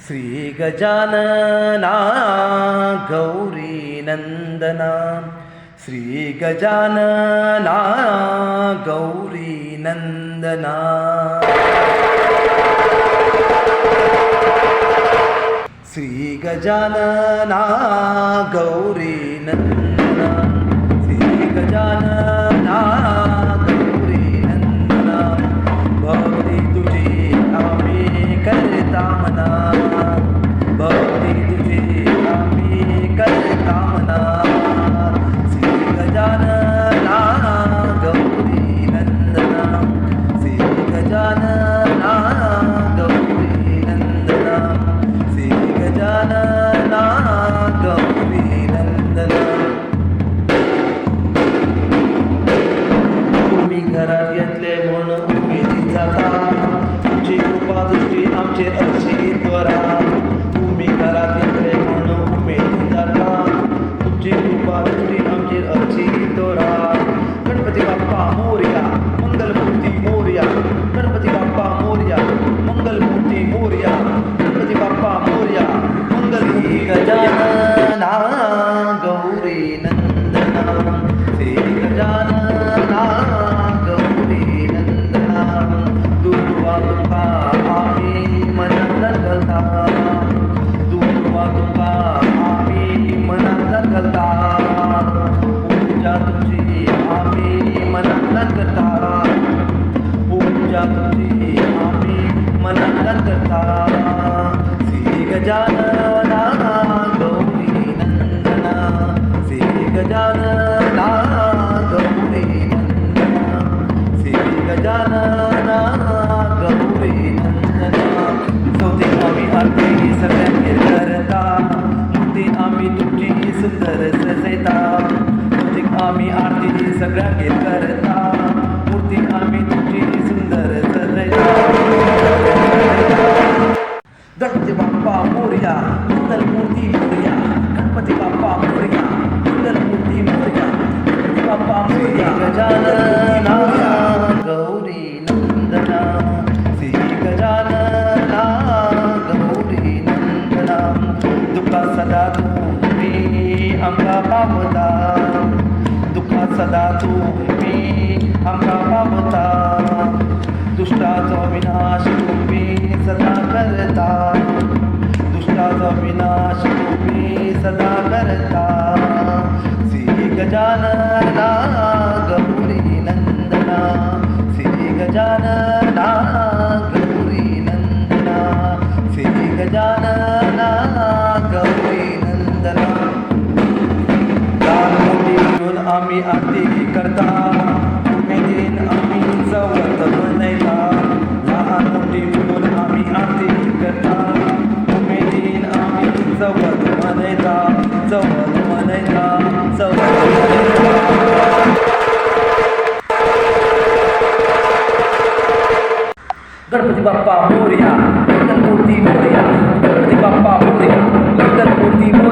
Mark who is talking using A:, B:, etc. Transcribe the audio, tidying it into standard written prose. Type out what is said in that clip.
A: श्री गजानना गौरी नंदना, श्री गजानना गौरी नंदना। श्री गजानना गौरी नंदना, श्री गजानना गौरी नंदना। भक्ती तुझी आम्ही करता मना, भक्ती तुझी आम्ही करता मना। श्री गजानना गौरी नंदना, श्री गजानना गौरी नंदना, श्री गजानना गौरी नंदना। तुम्ही घरात घेतले म्हणून उमेदी जाता, तुमची कृपा दृष्टी आमचे अर्चित वरा। तुम्ही घरात घेतले म्हणून उमेदी जाता, तुमची कृपा दृष्टी आमचे अर्चित वरा। गणपती बाप्पा मोरया, मंगलमूर्ती मोरया, गणपती बाप्पा मोरया, मंगलमूर्ती मोरया, गणपती बाप्पा मोरया, मंगल। गजानना गौरी नंदना, श्री गजानना गौरी नंदना। दुर्वा तुका आम्ही मनात घालता, दुर्वा तुका आम्ही मनात घालता। पूजा तुझी आम्ही मनात करता, पूजा तुझी आम्ही मनात करता। श्री गजानना गौरी नंदना, श्री गजानना गौरी नंदना, श्री गजानना गौरी नंदना। स्तुती आम्ही आरती सगळ्यांनी करता, स्तुती आम्ही तुझी सुंदर सजयता। स्तुती आम्ही आरती सगळ्यांनी करता, मूर्ती आम्ही तुझी सुंदर सजयता। गणपती बाप्पा मोरया, मंगलमूर्ती मोरया, गणपती बाप्पा मोरया, मंगलमूर्ती मोरया, गणपती बाप्पा मोरया। गजानना गौरी नंदना, श्री गजानना गौरी नंदना। दुःखा सदा तुम्ही आमका पावता, दुःखा सदा तुम्ही आमका पावता। दुष्टाचा विनाश तुम्ही सदा करता, दुष्टाचा विनाश तुम्ही सदा करता। श्री गजानना गौरी नंदना, श्री गजानना गौरी नंदना, श्री गजानना गौरी नंदना। लहान मोठी मिळून आम्ही आरती करता, उमेदीन आम्ही चवत म्हणता। लहान मोठी मिळून आम्ही आरती करता, उमेदीन आम्ही चवत म्हणता, चवत म्हणता, चवत म्हणता। गणपती बाप्पा मोरया, मंगलमूर्ती मोरया, गणपती बाप्पा मोरया, मंगलमूर्ती मोरया।